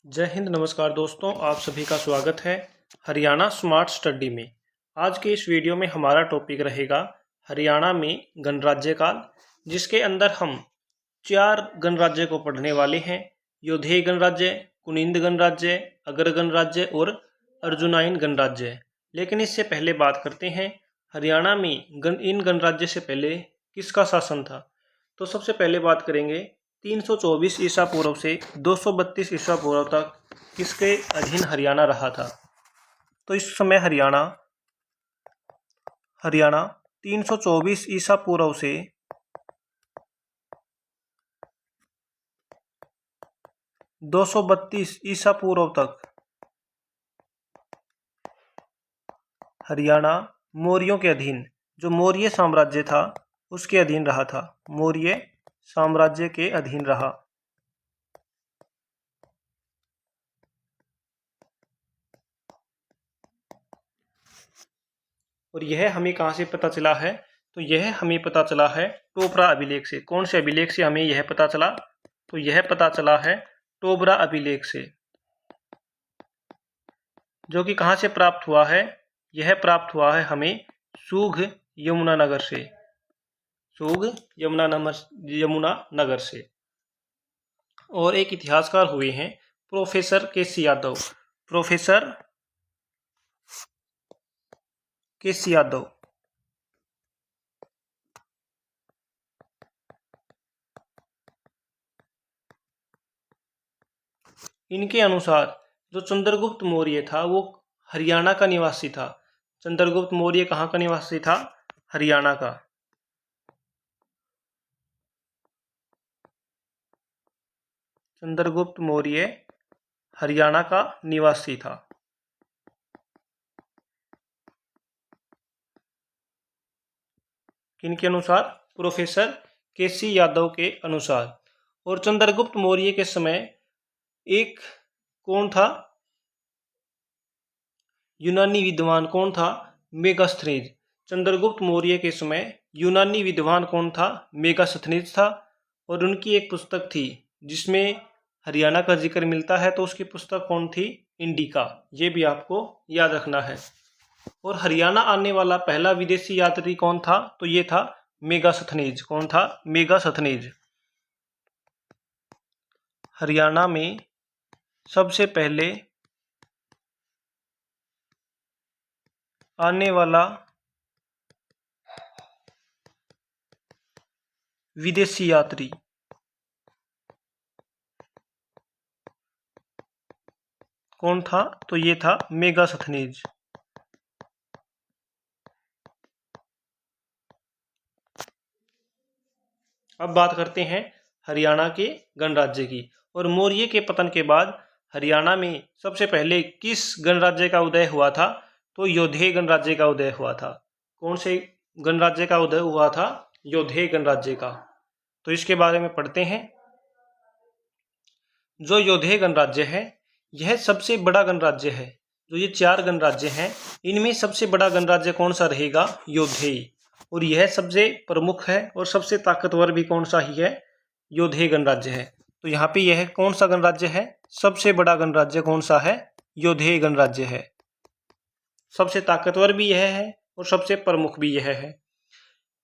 जय हिंद। नमस्कार दोस्तों, आप सभी का स्वागत है हरियाणा स्मार्ट स्टडी में। आज के इस वीडियो में हमारा टॉपिक रहेगा हरियाणा में गणराज्य काल, जिसके अंदर हम 4 गणराज्य को पढ़ने वाले हैं। योधेय गणराज्य, कुनिंद गणराज्य, अगर गणराज्य और अर्जुनाइन गणराज्य। लेकिन इससे पहले बात करते हैं हरियाणा में इन गणराज्य से पहले किसका शासन था। तो सबसे पहले बात करेंगे 324 ईसा पूर्व से 232 ईसा पूर्व तक किसके अधीन हरियाणा रहा था। तो इस समय हरियाणा 324 ईसा पूर्व से 232 ईसा पूर्व तक हरियाणा मौर्यों के अधीन, जो मौर्य साम्राज्य था उसके अधीन रहा था। मौर्य साम्राज्य के अधीन रहा। और यह हमें कहां से पता चला है? तो यह हमें पता चला है टोबरा अभिलेख से। कौन से अभिलेख से हमें यह पता चला? तो यह पता चला है टोबरा अभिलेख से, जो कि कहां से प्राप्त हुआ है? यह प्राप्त हुआ है हमें सूघ यमुनानगर से। सूघ यमुनानगर से। और एक इतिहासकार हुए हैं प्रोफेसर केसी यादव। प्रोफेसर केसी यादव। इनके अनुसार जो चंद्रगुप्त मौर्य था वो हरियाणा का निवासी था। चंद्रगुप्त मौर्य कहाँ का निवासी था? हरियाणा का। चंद्रगुप्त मौर्य हरियाणा का निवासी था। किनके अनुसार? प्रोफेसर केसी यादव के अनुसार। और चंद्रगुप्त मौर्य के समय एक कौन था? यूनानी विद्वान कौन था? मेगास्थनीज। चंद्रगुप्त मौर्य के समय यूनानी विद्वान कौन था? मेगास्थनीज था। और उनकी एक पुस्तक थी जिसमें हरियाणा का जिक्र मिलता है, तो उसकी पुस्तक कौन थी? इंडिका। ये भी आपको याद रखना है। और हरियाणा आने वाला पहला विदेशी यात्री कौन था? तो ये था मेगास्थनीज। कौन था? मेगास्थनीज। हरियाणा में सबसे पहले आने वाला विदेशी यात्री कौन था? तो ये था मेगास्थनीज। अब बात करते हैं हरियाणा के गणराज्य की। और मौर्य के पतन के बाद हरियाणा में सबसे पहले किस गणराज्य का उदय हुआ था? तो योधेय गणराज्य का उदय हुआ था। कौन से गणराज्य का उदय हुआ था? योधेय गणराज्य का। तो इसके बारे में पढ़ते हैं। जो योधेय गणराज्य है यह सबसे बड़ा गणराज्य है। जो ये 4 गणराज्य हैं इनमें सबसे बड़ा गणराज्य कौन सा रहेगा? योधेय। और यह सबसे प्रमुख है और सबसे ताकतवर भी कौन सा ही है? योधेय गणराज्य है। तो यहाँ पे यह कौन सा गणराज्य है? सबसे बड़ा गणराज्य कौन सा है? योधेय गणराज्य है। सबसे ताकतवर भी यह है और सबसे प्रमुख भी यह है।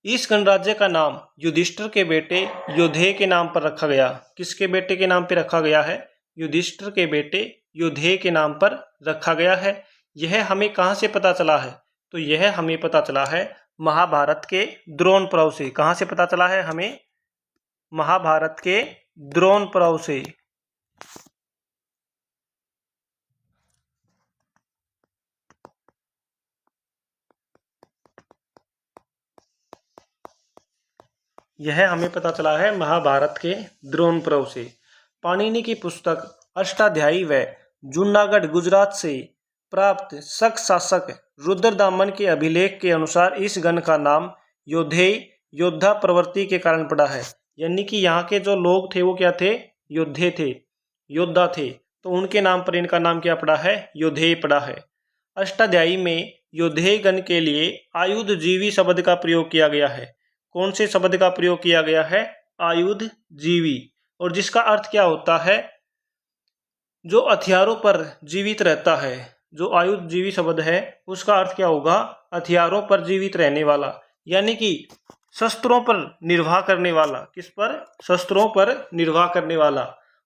इस गणराज्य का नाम युधिष्ठिर के बेटे योधेय के नाम पर रखा गया। किसके बेटे के नाम पर रखा गया है? युधिष्ठिर के बेटे योधेय के नाम पर रखा गया है। यह हमें कहां से पता चला है? तो यह हमें पता चला है महाभारत के द्रोण पर्व से। कहां से पता चला है हमें? महाभारत के द्रोण पर्व से। यह हमें पता चला है महाभारत के द्रोण पर्व से। पाणिनि की पुस्तक अष्टाध्यायी व जूनागढ़ गुजरात से प्राप्त शक शासक रुद्रदामन के अभिलेख के अनुसार इस गण का नाम योधेय योद्धा प्रवृत्ति के कारण पड़ा है। यानी कि यहाँ के जो लोग थे वो क्या थे? योद्धे थे, योद्धा थे। तो उनके नाम पर इनका नाम क्या पड़ा है? योधेय पड़ा है। अष्टाध्यायी में योधेय गण के लिए आयुध जीवी शब्द का प्रयोग किया गया है। कौन से शब्द का प्रयोग किया गया है? आयुध जीवी। और जिसका अर्थ क्या होता है? जो हथियारों पर जीवित रहता है, जो आयुधजीवी शब्द है उसका अर्थ क्या होगा? हथियारों पर जीवित रहने वाला, यानी कि शस्त्रों पर निर्वाह करने वाला। किस पर? शस्त्रों पर निर्वाह करने वाला।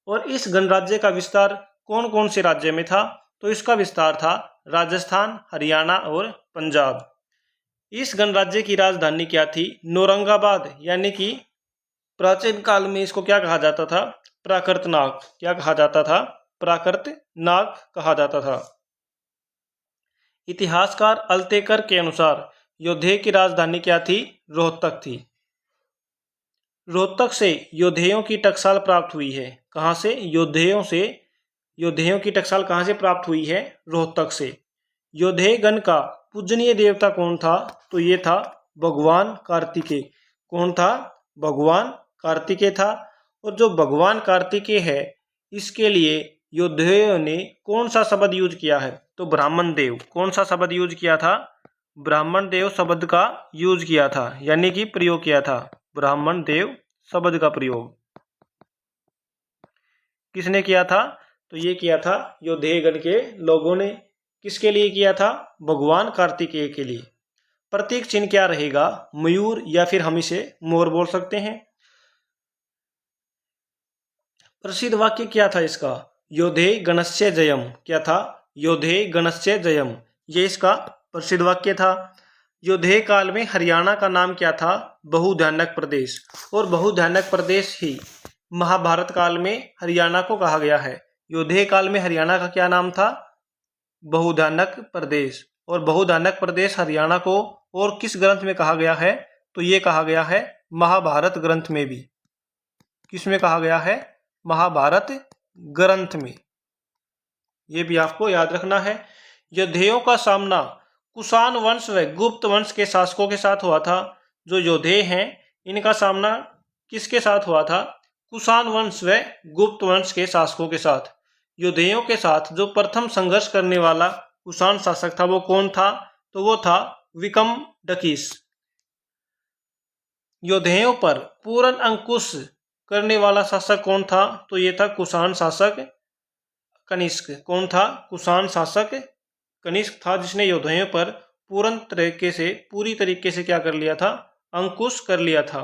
और इस गणराज्य का विस्तार कौन कौन से राज्य में था? तो इसका विस्तार था राजस्थान, हरियाणा और पंजाब। इस गणराज्य की राजधानी क्या थी? नौरंगाबाद, यानी कि प्राचीन काल में इसको क्या कहा जाता था? प्राकृतनाग। क्या कहा जाता था? प्राकृतनाग कहा जाता था। इतिहासकार अल्तेकर के अनुसार योद्धे की राजधानी क्या थी? रोहतक थी। रोहतक से योद्धेयों की टकसाल प्राप्त हुई है। कहाँ से? योद्धेयों की टकसाल कहाँ से प्राप्त हुई है? रोहतक से। योद्धे गण का पूजनीय देवता कौन था? तो ये था भगवान कार्तिकेय। कौन था? भगवान कार्तिकेय था। और जो भगवान कार्तिकेय है, इसके लिए योद्धेयों ने कौन सा शब्द यूज किया है? तो ब्राह्मण देव। कौन सा शब्द यूज किया था? ब्राह्मण देव शब्द का यूज किया था, यानी कि प्रयोग किया था। ब्राह्मण देव शब्द का प्रयोग किसने किया था? तो ये किया था योद्धेयगण के लोगों ने। किसके लिए किया था? भगवान कार्तिकेय के लिए। प्रतीक चिन्ह क्या रहेगा? मयूर, या फिर हम इसे मोर बोल सकते हैं। प्रसिद्ध वाक्य क्या था इसका? योद्धे गणस्य जयम। क्या था? योद्धे गणस्य जयम, ये इसका प्रसिद्ध वाक्य था। योद्धे काल में हरियाणा का नाम क्या था? बहुधान्यक प्रदेश। और बहुधान्यक प्रदेश ही महाभारत काल में हरियाणा को कहा गया है। योद्धे काल में हरियाणा का क्या नाम था? बहुधान्यक प्रदेश। और बहुधान्यक प्रदेश हरियाणा को और किस ग्रंथ में कहा गया है? तो ये कहा गया है महाभारत ग्रंथ में भी। किसमें कहा गया है? महाभारत ग्रंथ में। ये भी आपको याद रखना है। योद्धेयों का सामना कुषाण वंश व गुप्त वंश के शासकों के साथ हुआ था। जो योद्धे हैं, इनका सामना किसके साथ हुआ था? कुषाण वंश व गुप्त वंश के शासकों के साथ। योद्धेयों के साथ जो प्रथम संघर्ष करने वाला कुषाण शासक था, वो कौन था? तो वो था विक्रमोदकिस। योद्धेयों पर पूर्ण अंकुश करने वाला शासक कौन था? तो ये था कुषाण शासक कनिष्क। कौन था? कुषाण शासक कनिष्क था, जिसने योद्धेयों पर पूरी तरीके से क्या कर लिया था? अंकुश कर लिया था।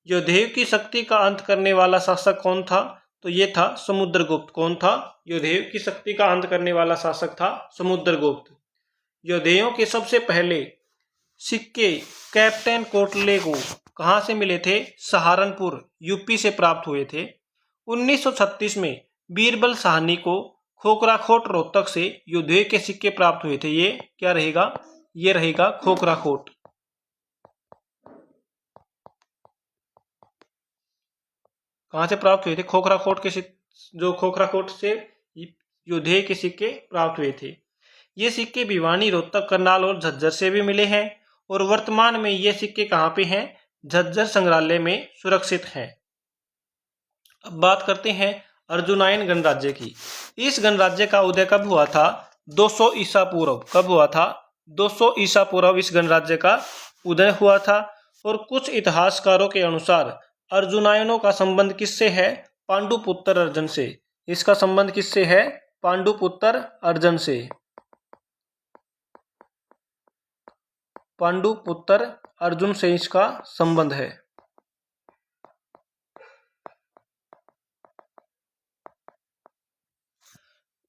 योद्धेयों की शक्ति का अंत करने वाला शासक कौन था? तो ये था समुद्रगुप्त। कौन था? योद्धेयों की शक्ति का अंत करने वाला शासक था समुद्रगुप्त। योद्धेयों के सबसे पहले सिक्के कैप्टन कोटले को कहाँ से मिले थे? सहारनपुर, यूपी से प्राप्त हुए थे। 1936 में बीरबल साहनी को खोखराखोट रोहतक से योद्धे के सिक्के प्राप्त हुए थे। ये क्या रहेगा? ये रहेगा खोखराखोट। कहाँ से प्राप्त हुए थे? खोखराखोट के जो खोखराखोट से योद्धे के सिक्के प्राप्त हुए थे। ये सिक्के भिवानी, रोहतक, करनाल और झज्जर से भी मिले हैं। और वर्तमान में ये सिक्के कहाँ पे हैं? झज्जर संग्रहालय में सुरक्षित हैं। अब बात करते हैं अर्जुनायन गणराज्य की। इस गणराज्य का उदय कब हुआ था? 200 ईसा पूर्व। कब हुआ था? 200 ईसा पूर्व इस गणराज्य का उदय हुआ था। और कुछ इतिहासकारों के अनुसार अर्जुनायनों का संबंध किससे है? पांडुपुत्र अर्जुन से। इसका संबंध किससे है? पांडुपुत्र अर्जुन से। पांडुपुत्र अर्जुन से इसका संबंध है।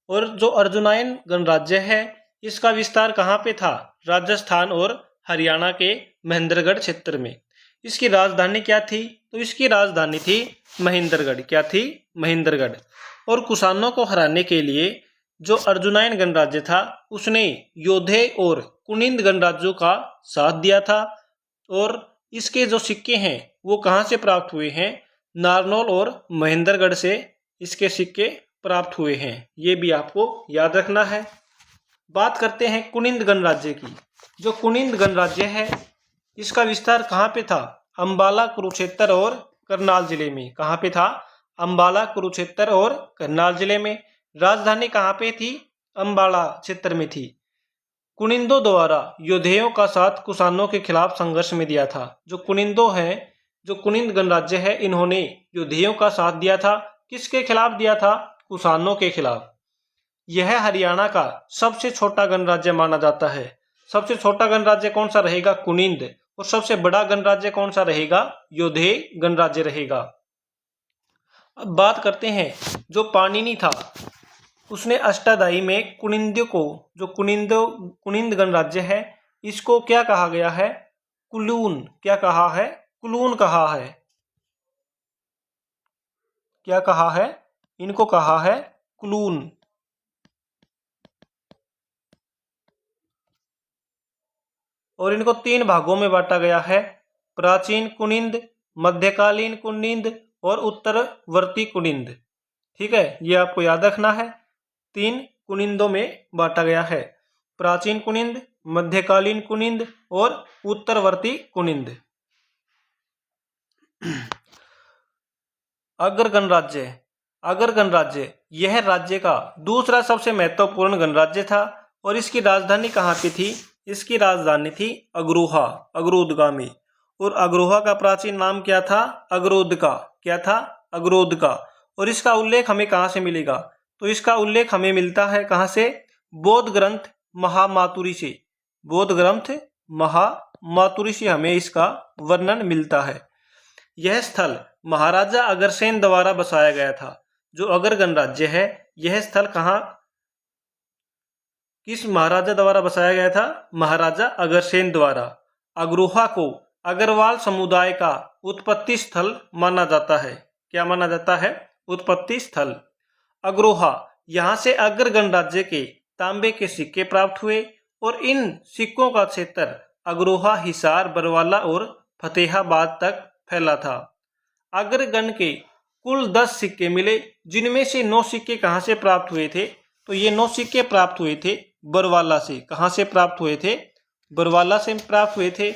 और जो अर्जुनायन गणराज्य है, इसका विस्तार कहाँ पे था? राजस्थान और हरियाणा के महेंद्रगढ़ क्षेत्र में। इसकी राजधानी क्या थी? तो इसकी राजधानी थी महेंद्रगढ़। क्या थी? महेंद्रगढ़। और कुषाणों को हराने के लिए जो अर्जुनायन गणराज्य था, उसने योद्धे और कुनिंद गणराज्यों का साथ दिया था। और इसके जो सिक्के हैं वो कहाँ से प्राप्त हुए हैं? नारनौल और महेंद्रगढ़ से इसके सिक्के प्राप्त हुए हैं। ये भी आपको याद रखना है। बात करते हैं कुनिंद गणराज्य की। जो कुनिंद गणराज्य है, इसका विस्तार कहाँ पे था? अंबाला, कुरुक्षेत्र और करनाल जिले में। कहाँ पे था? अंबाला, कुरुक्षेत्र और करनाल जिले में। राजधानी कहाँ पे थी? अंबाला क्षेत्र में थी। कुनिंदों द्वारा योद्धेयों का साथ कुषाणों के खिलाफ संघर्ष में दिया था। जो कुनिंदों हैं, जो कुनिंद गणराज्य है, इन्होंने योद्धेयों का साथ दिया था। किसके खिलाफ दिया था? कुषाणों के खिलाफ। यह हरियाणा का सबसे छोटा गणराज्य माना जाता है। सबसे छोटा गणराज्य कौन सा रहेगा? कुनिंद। और सबसे बड़ा गणराज्य कौन सा रहेगा? योधेय गणराज्य रहेगा। अब बात करते हैं, जो पाणिनि था उसने अष्टाध्यायी में कुनिंद को, जो कुनिंद गणराज्य है, इसको क्या कहा गया है? कुलून। क्या कहा है? कुलून कहा है। क्या कहा है? इनको कहा है कुलून। और इनको 3 भागों में बांटा गया है, प्राचीन कुनिंद, मध्यकालीन कुनिंद और उत्तरवर्ती कुनिंद। ठीक है, ये आपको याद रखना है। 3 कुनिंदों में बांटा गया है, प्राचीन कुनिंद, मध्यकालीन कुनिंद और उत्तरवर्ती कुनिंद। अगर गणराज्य, अगर गणराज्य यह राज्य का दूसरा सबसे महत्वपूर्ण गणराज्य था। और इसकी राजधानी कहाँ पे थी? इसकी राजधानी थी अग्रोहा, अग्रोदगामी। और अग्रोहा का प्राचीन नाम क्या था? अग्रोध का। क्या था? अग्रोध का। और इसका उल्लेख हमें कहाँ से मिलेगा? तो इसका उल्लेख हमें मिलता है कहाँ से? बौद्ध ग्रंथ महामातुरी से। बौद्ध ग्रंथ महामातुरी से हमें इसका वर्णन मिलता है। यह स्थल महाराजा अग्रसेन द्वारा बसाया गया था। जो अगर गणराज्य है, यह स्थल कहाँ, किस महाराजा द्वारा बसाया गया था? महाराजा अग्रसेन द्वारा। अग्रोहा को अग्रवाल समुदाय का उत्पत्ति स्थल माना जाता है। क्या माना जाता है? उत्पत्ति स्थल। अग्रोहा, यहाँ से अग्र गणराज्य के तांबे के सिक्के प्राप्त हुए और इन सिक्कों का क्षेत्र अग्रोहा, हिसार, बरवाला और फतेहाबाद तक फैला था। अग्रगण के कुल 10 सिक्के मिले, जिनमें से 9 सिक्के कहाँ से प्राप्त हुए थे? तो ये 9 सिक्के प्राप्त हुए थे बरवाला से। कहाँ से प्राप्त हुए थे? बरवाला से प्राप्त हुए थे।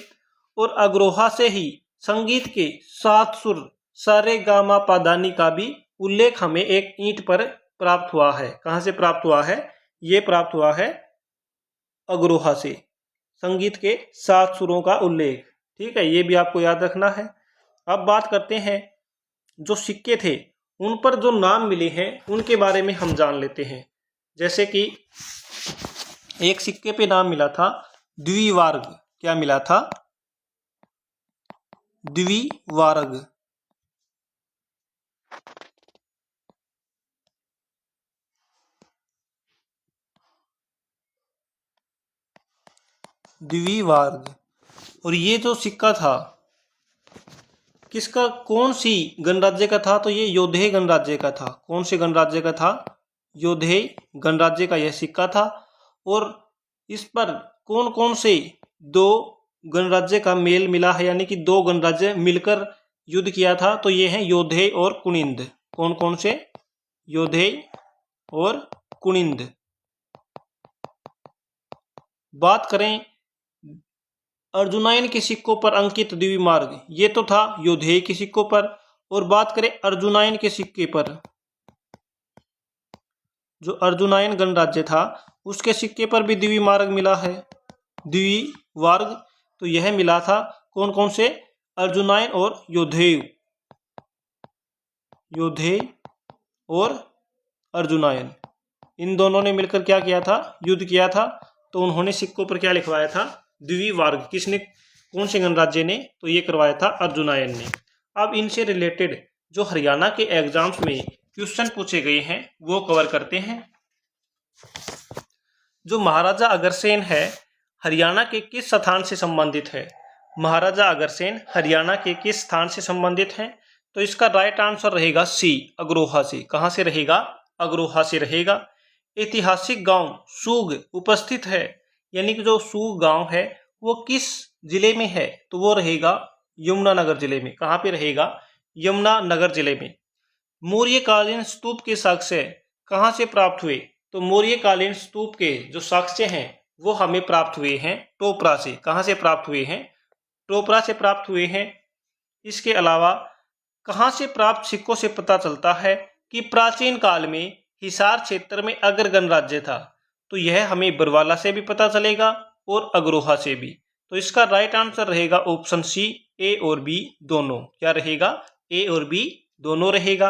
और अग्रोहा से ही संगीत के 7 सुर सारे गामा पादानी का भी उल्लेख हमें एक ईंट पर प्राप्त हुआ है। कहाँ से प्राप्त हुआ है? ये प्राप्त हुआ है अग्रोहा से, संगीत के 7 सुरों का उल्लेख। ठीक है, ये भी आपको याद रखना है। अब बात करते हैं, जो सिक्के थे उन पर जो नाम मिले हैं उनके बारे में हम जान लेते हैं। जैसे कि एक सिक्के पे नाम मिला था द्विवार्ग। क्या मिला था? द्विवार्ग। द्विवार्ग। और ये जो सिक्का था किसका, कौन सी गणराज्य का था? तो ये योधेय गणराज्य का था। कौन से गणराज्य का था? योधेय गणराज्य का यह सिक्का था। और इस पर कौन कौन से 2 गणराज्य का मेल मिला है, यानी कि 2 गणराज्य मिलकर युद्ध किया था। तो ये हैं योधेय और कुनिंद। कौन कौन से? योधेय और कुनिंद। बात करें अर्जुनायन के सिक्कों पर अंकित द्विमार्ग, ये तो था योधेय के सिक्कों पर। और बात करें अर्जुनायन के सिक्के पर, जो अर्जुनायन गणराज्य था उसके सिक्के पर भी द्विमार्ग मिला है। द्विवार्ग तो यह मिला था कौन कौन से? अर्जुनायन और योधेय। योधेय और अर्जुनायन, इन दोनों ने मिलकर क्या किया था? युद्ध किया था। तो उन्होंने सिक्कों पर क्या लिखवाया था? द्विवार्ग। किसने, कौन से गणराज्य ने? तो ये करवाया था अर्जुनायन ने। अब इनसे रिलेटेड जो हरियाणा के एग्जाम्स में क्वेश्चन पूछे गए हैं वो कवर करते हैं। जो महाराजा अग्रसेन है हरियाणा के किस स्थान से संबंधित है? महाराजा अग्रसेन हरियाणा के किस स्थान से संबंधित है? तो इसका राइट आंसर रहेगा सी, अग्रोहा से। कहां से रहेगा? अग्रोहा से रहेगा। ऐतिहासिक गांव सूग उपस्थित है, यानी कि जो सूग गांव है वो किस जिले में है? तो वो रहेगा यमुनानगर जिले में। कहां पे रहेगा? यमुनानगर जिले में। मौर्यकालीन स्तूप के साक्ष्य कहां से प्राप्त हुए? तो मौर्यकालीन स्तूप के जो साक्ष्य हैं वो हमें प्राप्त हुए हैं टोपरा से। कहां से प्राप्त हुए हैं? टोपरा से प्राप्त हुए हैं। इसके अलावा कहां से प्राप्त सिक्कों से पता चलता है कि प्राचीन काल में हिसार क्षेत्र में अग्र गणराज्य था? तो यह हमें बरवाला से भी पता चलेगा और अग्रोहा से भी। तो इसका राइट आंसर रहेगा ऑप्शन सी, ए और बी दोनों। क्या रहेगा? ए और बी दोनों रहेगा।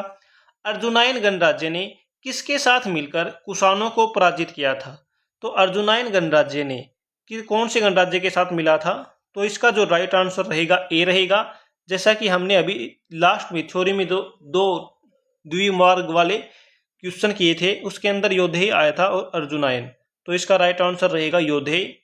अर्जुनायन गणराज्य ने किसके साथ मिलकर कुषाणों को पराजित किया था? तो अर्जुनायन गणराज्य ने कौन से गणराज्य के साथ मिला था? तो इसका जो राइट आंसर रहेगा ए रहेगा। जैसा कि हमने अभी लास्ट में थ्योरी में दो द्विमार्ग वाले क्वेश्चन किए थे, उसके अंदर योधेय आया था और अर्जुनायन। तो इसका राइट आंसर रहेगा योधेय।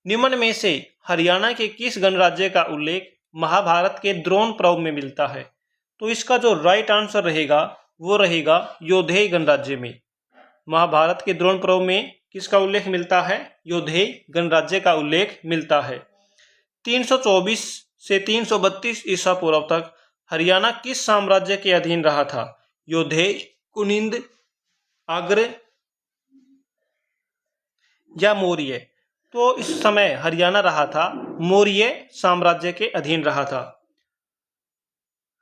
निम्न में से हरियाणा के किस गणराज्य का उल्लेख महाभारत के द्रोण पर्व में मिलता है? तो इसका जो राइट आंसर रहेगा वो रहेगा योधेय गणराज्य में। महाभारत के द्रोण पर्व में किसका उल्लेख मिलता है? योधेय गणराज्य का उल्लेख मिलता है। 324 से 332 ईसा पूर्व तक हरियाणा किस साम्राज्य के अधीन रहा था? योधेय, कुनिंद, अग्र या मौर्य? तो इस समय हरियाणा रहा था मौर्य साम्राज्य के अधीन रहा था।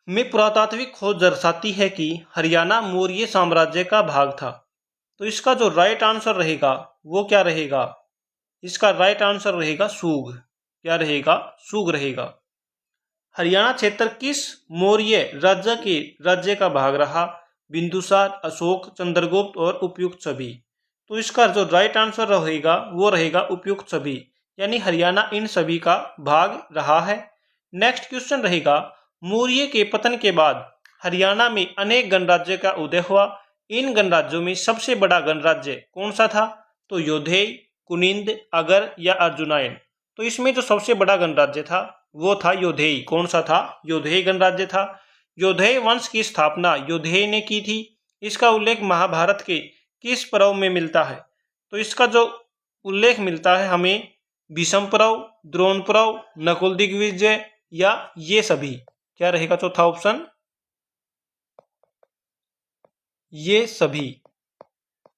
में पुरातात्विक खोज दर्शाती है कि हरियाणा मौर्य साम्राज्य का भाग था। तो इसका जो राइट आंसर रहेगा वो क्या रहेगा? इसका राइट आंसर रहेगा सूग। क्या रहेगा? सूग रहेगा। हरियाणा क्षेत्र किस मौर्य राज्य का भाग रहा? बिंदुसार, अशोक, चंद्रगुप्त और उपयुक्त सभी। तो इसका जो राइट आंसर रहेगा वो रहेगा उपयुक्त सभी, यानी हरियाणा इन सभी का भाग रहा है। नेक्स्ट क्वेश्चन रहेगा, मौर्य के पतन के बाद हरियाणा में अनेक गणराज्य का उदय हुआ। इन गणराज्यों में सबसे बड़ा गणराज्य कौन सा था? तो योधेय, कुनिंद, अगर या अर्जुनायन? तो इसमें जो सबसे बड़ा गणराज्य था वो था योधेय। कौन सा था? योधेय गणराज्य था। योधेय वंश की स्थापना योधेय ने की थी। इसका उल्लेख महाभारत के किस पर्व में मिलता है? तो इसका जो उल्लेख मिलता है हमें भीष्म पर्व, द्रोण पर्व, नकुल दिग्विजय या ये सभी। क्या रहेगा चौथा ऑप्शन? ये सभी।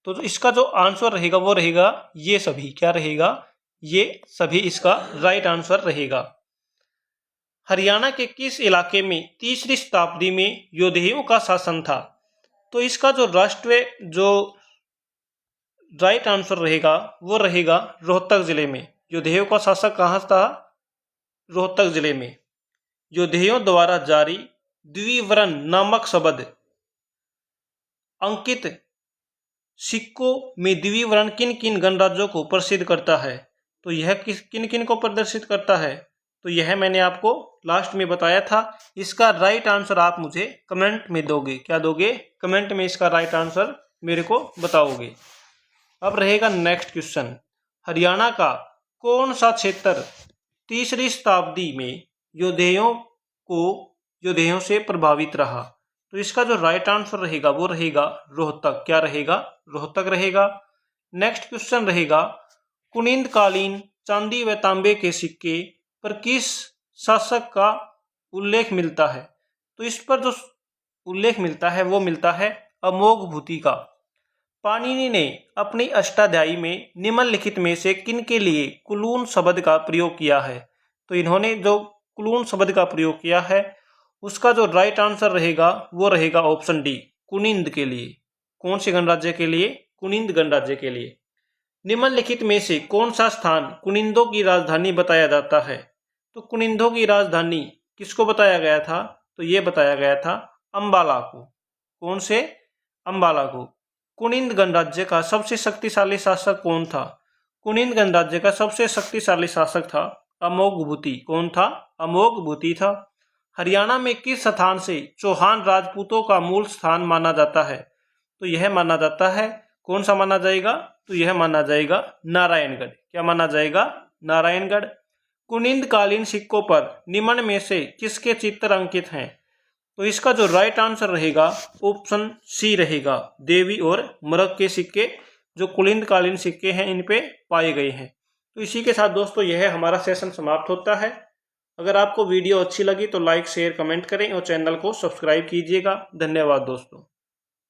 तो इसका जो आंसर रहेगा वो रहेगा ये सभी। क्या रहेगा? ये सभी इसका राइट आंसर रहेगा। हरियाणा के किस इलाके में तीसरी शताब्दी में योधेयों का शासन था? तो इसका जो राइट आंसर रहेगा वो रहेगा रोहतक जिले में। योधेयों का शासक कहाँ था? रोहतक जिले में। योधेयों द्वारा जारी द्विवरण नामक शब्द अंकित सिक्कों में द्विवरण किन किन गणराज्यों को प्रसिद्ध करता है? तो यह किन किन को प्रदर्शित करता है? तो यह मैंने आपको लास्ट में बताया था। इसका राइट आंसर आप मुझे कमेंट में दोगे। क्या दोगे? कमेंट में इसका राइट आंसर मेरे को बताओगे। अब रहेगा नेक्स्ट क्वेश्चन, हरियाणा का कौन सा क्षेत्र तीसरी शताब्दी में योधेयों से प्रभावित रहा? तो इसका जो राइट आंसर रहेगा वो रहेगा रोहतक। क्या रहेगा? रोहतक रहेगा। नेक्स्ट क्वेश्चन रहेगा, कुनिंद कालीन चांदी व तांबे के सिक्के पर किस शासक का उल्लेख मिलता है? तो इस पर जो उल्लेख मिलता है वो मिलता है अमोघभूति का। पाणिनि ने अपनी अष्टाध्यायी में निम्नलिखित में से किन के लिए कुलून शब्द का प्रयोग किया है? तो इन्होंने जो कुलून शब्द का प्रयोग किया है उसका जो राइट आंसर रहेगा वो रहेगा ऑप्शन डी, कुनिंद के लिए। कौन से गणराज्य के लिए? कुनिंद गणराज्य के लिए। निम्नलिखित में से कौन सा स्थान कुनिंदों की राजधानी बताया जाता है? तो कुनिंदों की राजधानी किसको बताया गया था? तो ये बताया गया था अंबाला को। कौन से? अंबाला को। कुनिंद गणराज्य का सबसे शक्तिशाली शासक कौन था? कुनिंद गणराज्य का सबसे शक्तिशाली शासक था अमोघभूति। कौन था? अमोघभूति था। हरियाणा में किस स्थान से चौहान राजपूतों का मूल स्थान माना जाता है? तो यह माना जाता है, कौन सा माना जाएगा? तो यह माना जाएगा नारायणगढ़। क्या माना जाएगा? नारायणगढ़। कुनिंद कालीन सिक्कों पर निम्न में से किसके चित्र अंकित हैं? तो इसका जो राइट आंसर रहेगा ऑप्शन सी रहेगा, देवी और मृग के सिक्के जो कुनिंद कालीन सिक्के हैं इन पे पाए गए हैं। तो इसी के साथ दोस्तों यह हमारा सेशन समाप्त होता है। अगर आपको वीडियो अच्छी लगी तो लाइक, शेयर, कमेंट करें और चैनल को सब्सक्राइब कीजिएगा। धन्यवाद दोस्तों।